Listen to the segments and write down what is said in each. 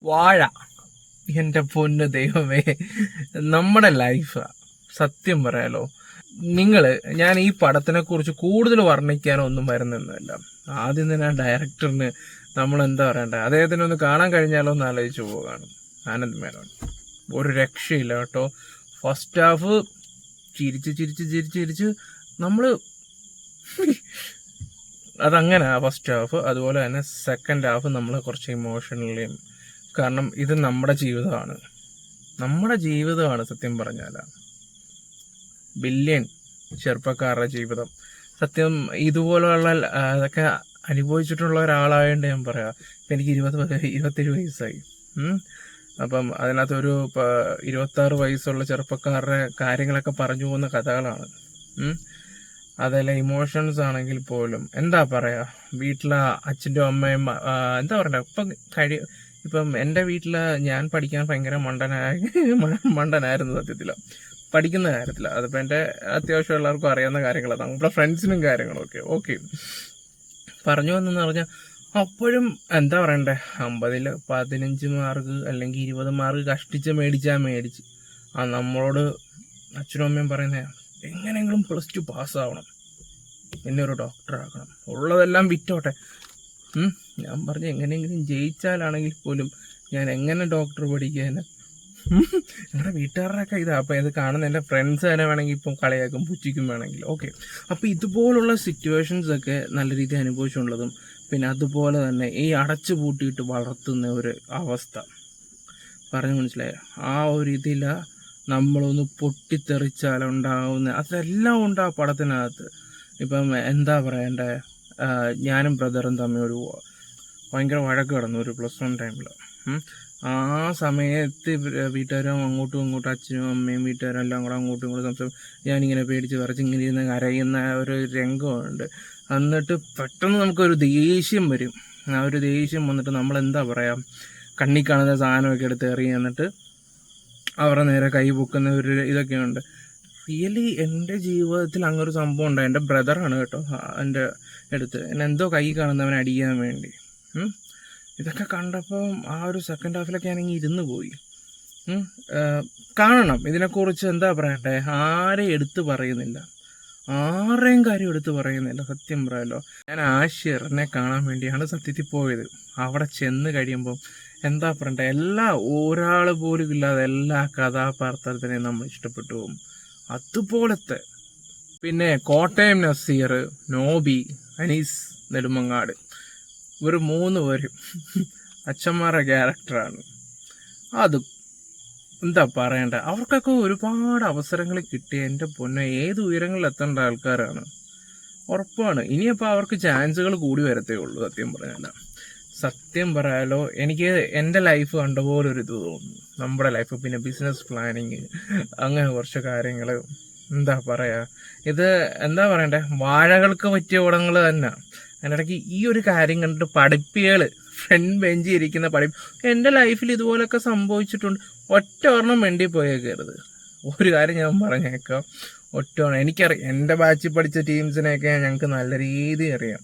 വാഴ എൻ്റെ പൊന്ന് ദൈവമേ, നമ്മുടെ ലൈഫ് സത്യം പറയാലോ. ഞാൻ ഈ പടത്തിനെ കുറിച്ച് കൂടുതൽ വർണ്ണിക്കാനോ ഒന്നും വരുന്നൊന്നുമില്ല. ആദ്യം തന്നെ ആ ഡയറക്ടറിന് നമ്മൾ എന്താ പറയണ്ടേ, അദ്ദേഹത്തിനെ ഒന്ന് കാണാൻ കഴിഞ്ഞാലോ എന്ന് ആലോചിച്ച് പോവുകയാണ്. ആനന്ദ് മേനോൻ ഒരു രക്ഷയില്ല കേട്ടോ. ഫസ്റ്റ് ഹാഫ് ചിരിച്ച് ചിരിച്ച് ചിരിച്ച് ചിരിച്ച് നമ്മള് അതങ്ങനെ ഫസ്റ്റ് ഹാഫ്. അതുപോലെ തന്നെ സെക്കൻഡ് ഹാഫ് നമ്മൾ കുറച്ച് ഇമോഷണലിയും, കാരണം ഇത് നമ്മുടെ ജീവിതമാണ് സത്യം പറഞ്ഞാൽ. ബില്യൺ ചെറുപ്പക്കാരുടെ ജീവിതം. സത്യം ഇതുപോലുള്ള അതൊക്കെ അനുഭവിച്ചിട്ടുള്ള ഒരാളായതുകൊണ്ട് ഞാൻ പറയാം. ഇപ്പം എനിക്ക് 27 വയസ്സായി. അപ്പം അതിനകത്തൊരു 26 വയസ്സുള്ള ചെറുപ്പക്കാരുടെ കാര്യങ്ങളൊക്കെ പറഞ്ഞു പോകുന്ന കഥകളാണ്. അതല്ല ഇമോഷൻസ് ആണെങ്കിൽ പോലും എന്താ പറയാ, വീട്ടിലെ അച്ഛൻ്റെ അമ്മയും എന്താ പറയണ്ട, ഇപ്പം എൻ്റെ വീട്ടിൽ ഞാൻ പഠിക്കാൻ ഭയങ്കര മണ്ടനായിരുന്നു സത്യത്തിൽ, പഠിക്കുന്ന കാര്യത്തിൽ. അതിപ്പോൾ എൻ്റെ അത്യാവശ്യം എല്ലാവർക്കും അറിയാവുന്ന കാര്യങ്ങളാണ്, നമ്മുടെ ഫ്രണ്ട്സിനും കാര്യങ്ങളൊക്കെ. ഓക്കെ, പറഞ്ഞു വന്നെന്ന് പറഞ്ഞാൽ അപ്പോഴും എന്താ പറയണ്ടേ, 50-ൽ 15 മാർക്ക് അല്ലെങ്കിൽ 20 മാർക്ക് കഷ്ടിച്ച് മേടിച്ച് നമ്മളോട് അച്ഛനും അമ്മയും പറയുന്നേ, എങ്ങനെയെങ്കിലും +2 പാസ്സാവണം, പിന്നെ ഒരു ഡോക്ടറാക്കണം, ഉള്ളതെല്ലാം വിറ്റോട്ടെ. ഞാൻ പറഞ്ഞു എങ്ങനെയെങ്കിലും ജയിച്ചാലാണെങ്കിൽ പോലും ഞാൻ എങ്ങനെ ഡോക്ടർ പഠിക്കാൻ. ഞങ്ങളുടെ വീട്ടുകാരുടെയൊക്കെ ഇതാ. അപ്പോൾ ഇത് കാണുന്ന എൻ്റെ ഫ്രണ്ട്സ് തന്നെ വേണമെങ്കിൽ ഇപ്പം കളിയാക്കും, പുച്ഛിക്കും വേണമെങ്കിൽ. ഓക്കെ, അപ്പോൾ ഇതുപോലുള്ള സിറ്റുവേഷൻസ് ഒക്കെ നല്ല രീതിയിൽ അനുഭവിച്ചുള്ളതും, പിന്നെ അതുപോലെ തന്നെ ഈ അടച്ചു പൂട്ടിയിട്ട് വളർത്തുന്ന ഒരു അവസ്ഥ പറഞ്ഞു മനസ്സിലായോ. ആ ഒരു ഇതിൽ നമ്മളൊന്ന് പൊട്ടിത്തെറിച്ചാലുണ്ടാവുന്ന അതെല്ലാം ഉണ്ട് ആ പടത്തിനകത്ത്. ഇപ്പം എന്താ പറയണ്ടേ, ഞാനും ബ്രദറും തമ്മിൽ ഒരു ഭയങ്കര വഴക്ക് കിടന്നു ഒരു +1 ടൈമിൽ. ആ സമയത്ത് വീട്ടുകാരും അങ്ങോട്ടും അച്ഛനും അമ്മയും വീട്ടുകാരും എല്ലാം കൂടെ അങ്ങോട്ടും ഇങ്ങോട്ടും ഞാനിങ്ങനെ പേടിച്ച് വിറച്ച് ഇങ്ങനെ ഇരുന്ന് കരയുന്ന ഒരു രംഗമുണ്ട്. എന്നിട്ട് പെട്ടെന്ന് നമുക്കൊരു ദേഷ്യം വരും. ആ ഒരു ദേഷ്യം വന്നിട്ട് നമ്മളെന്താ പറയുക, കണ്ണി കാണുന്ന സാധനമൊക്കെ എടുത്ത് എറിയും, എന്നിട്ട് അവരുടെ നേരെ കൈ പൊക്കുന്ന ഒരു ഇതൊക്കെയുണ്ട്. റിയലി എൻ്റെ ജീവിതത്തിൽ അങ്ങനൊരു സംഭവം ഉണ്ട്. എൻ്റെ ബ്രദറാണ് കേട്ടോ എൻ്റെ അടുത്ത് എന്തോ കൈ കാണുന്നവനെ അടിക്കാൻ വേണ്ടി. ഇതൊക്കെ കണ്ടപ്പോൾ ആ ഒരു സെക്കൻഡ് ഹാഫിലൊക്കെ ഞാനിങ്ങനെ ഇരുന്ന് പോയി. കാണണം ഇതിനെക്കുറിച്ച്. എന്താ പറയട്ടെ, ആരെയും എടുത്ത് പറയുന്നില്ല, ആരുടെയും കാര്യം എടുത്ത് പറയുന്നില്ല. സത്യം പറയാലോ, ഞാൻ ആഷിറിനെ കാണാൻ വേണ്ടിയാണ് സത്യത്തിൽ പോയത്. അവിടെ ചെന്ന് കഴിയുമ്പം എന്താ പറയണ്ടേ, ഒരാൾ പോലും ഇല്ലാതെ എല്ലാ കഥാപാത്രത്തിനെയും നമ്മൾ ഇഷ്ടപ്പെട്ടു പോകും. അതുപോലത്തെ പിന്നെ കോട്ടയം നസീർ, നോബി, അനീസ് നെടുമങ്ങാട്, ഇവർ 3 പേരും അച്ഛന്മാരുടെ ക്യാരക്ടറാണ്. അത് എന്താ പറയണ്ട, അവർക്കൊക്കെ ഒരുപാട് അവസരങ്ങൾ കിട്ടി. എൻ്റെ പൊന്നെ, ഏത് ഉയരങ്ങളിൽ എത്തേണ്ട ആൾക്കാരാണ്, ഉറപ്പാണ്. ഇനിയപ്പോൾ അവർക്ക് ചാൻസുകൾ കൂടി വരത്തേ ഉള്ളൂ. സത്യം പറയാലോ, എനിക്ക് എൻ്റെ ലൈഫ് കണ്ട പോലെ ഒരു ഇത് തോന്നുന്നു. നമ്മുടെ ലൈഫ്, പിന്നെ ബിസിനസ് പ്ലാനിങ്, അങ്ങനെ കുറച്ച് കാര്യങ്ങൾ. എന്താ പറയുക, ഇത് എന്താ പറയണ്ടേ, വാഴകൾക്ക് പറ്റിയ പടങ്ങൾ തന്നെ. അതിനിടയ്ക്ക് ഈ ഒരു കാര്യം കണ്ടിട്ട് പഠിപ്പികൾ ഫ്രണ്ട് ബെഞ്ചിൽ ഇരിക്കുന്ന എൻ്റെ ലൈഫിൽ ഇതുപോലൊക്കെ സംഭവിച്ചിട്ടുണ്ട്. ഒറ്റ ഒരെണ്ണം വേണ്ടി പോയേക്കരുത്. ഒരു കാര്യം ഞാൻ പറഞ്ഞേക്കാം, എനിക്കറിയാം, എൻ്റെ ബാച്ചിൽ പഠിച്ച ടീംസിനെയൊക്കെ ഞങ്ങൾക്ക് നല്ല രീതിയിൽ അറിയാം.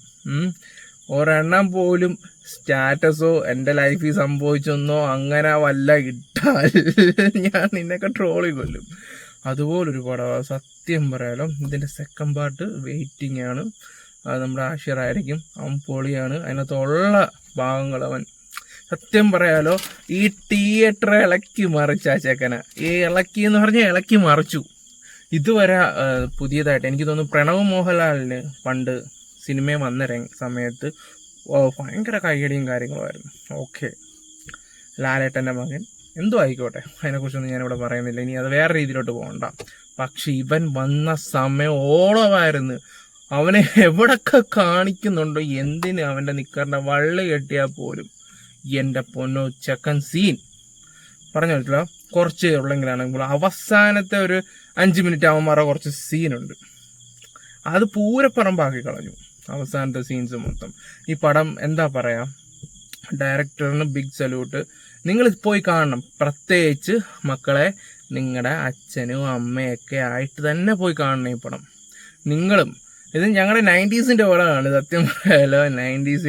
ഒരെണ്ണം പോലും സ്റ്റാറ്റസോ എൻ്റെ ലൈഫിൽ സംഭവിച്ചെന്നോ അങ്ങനെ വല്ല ഇട്ടാൽ ഞാൻ നിന്നൊക്കെ ട്രോളി കൊല്ലും. അതുപോലൊരു പടമാണ് സത്യം പറയാലോ. ഇതിൻ്റെ സെക്കൻഡ് പാർട്ട് വെയിറ്റിംഗ് ആണ്. അത് നമ്മുടെ ആഷിറായിരിക്കും. അവൻ പൊളിയാണ്. അതിനകത്തുള്ള ഭാഗങ്ങൾ അവൻ സത്യം പറയാലോ, ഈ തിയേറ്റർ ഇളക്കി മറിച്ച ആ ചെക്കന. ഈ ഇളക്കി എന്ന് പറഞ്ഞാൽ ഇളക്കി മറിച്ചു. ഇതുവരെ പുതിയതായിട്ട് എനിക്ക് തോന്നുന്നു പ്രണവ് മോഹൻലാലിന് പണ്ട് സിനിമ വന്ന സമയത്ത് ഭയങ്കര കൈയടിയും കാര്യങ്ങളുമായിരുന്നു. ഓക്കെ, ലാലേട്ടൻ്റെ മകൻ എന്തോ ആയിക്കോട്ടെ, അതിനെക്കുറിച്ചൊന്നും ഞാനിവിടെ പറയുന്നില്ല. ഇനി അത് വേറെ രീതിയിലോട്ട് പോകണ്ട. പക്ഷെ ഇവൻ വന്ന സമയം ഓളമായിരുന്നു. അവനെ എവിടൊക്കെ കാണിക്കുന്നുണ്ടോ, എന്തിന് അവൻ്റെ നിക്കറിൻ്റെ വള്ളി കെട്ടിയാൽ പോലും എൻ്റെ പൊന്നോ ചെക്കൻ സീൻ പറഞ്ഞു പറ്റില്ല. കുറച്ച് ഉള്ളെങ്കിലാണെങ്കിൽ അവസാനത്തെ ഒരു 5 മിനിറ്റ് അവന്മാരുടെ കുറച്ച് സീനുണ്ട്, അത് പൂരപ്പറമ്പാക്കി കളഞ്ഞു അവസാനത്തെ സീൻസ് മൊത്തം. ഈ പടം എന്താ പറയാ, ഡയറക്ടറിന് ബിഗ് സല്യൂട്ട്. നിങ്ങൾ പോയി കാണണം. പ്രത്യേകിച്ച് മക്കളെ, നിങ്ങളുടെ അച്ഛനും അമ്മയൊക്കെ ആയിട്ട് തന്നെ പോയി കാണണം ഈ പടം. നിങ്ങളും ഇത് ഞങ്ങളുടെ 90s പടമാണ് സത്യം പറയാലോ. 90s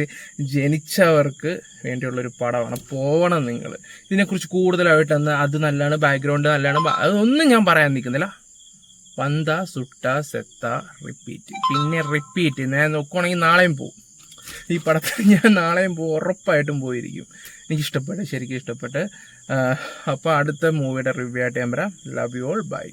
ജനിച്ചവർക്ക് വേണ്ടിയുള്ളൊരു പടമാണ്. പോകണം നിങ്ങൾ. ഇതിനെക്കുറിച്ച് കൂടുതലായിട്ടൊന്ന് അത് നല്ലതാണ്, ബാക്ക്ഗ്രൗണ്ട് നല്ലതാണ്, അതൊന്നും ഞാൻ പറയാൻ നിൽക്കുന്നില്ല. വന്ത സുട്ട സെത്ത റിപ്പീറ്റ്, പിന്നെ റിപ്പീറ്റ്. ഞാൻ നോക്കുവാണെങ്കിൽ നാളെയും പോവും ഈ പടത്തിൽ. ഞാൻ നാളെയും ഉറപ്പായിട്ടും പോയിരിക്കും. എനിക്കിഷ്ടപ്പെട്ട്, ശരിക്കും ഇഷ്ടപ്പെട്ട്. അപ്പോൾ അടുത്ത മൂവിയുടെ റിവ്യൂ ആയിട്ട് ഞാൻ പറയാം. Love you all, by.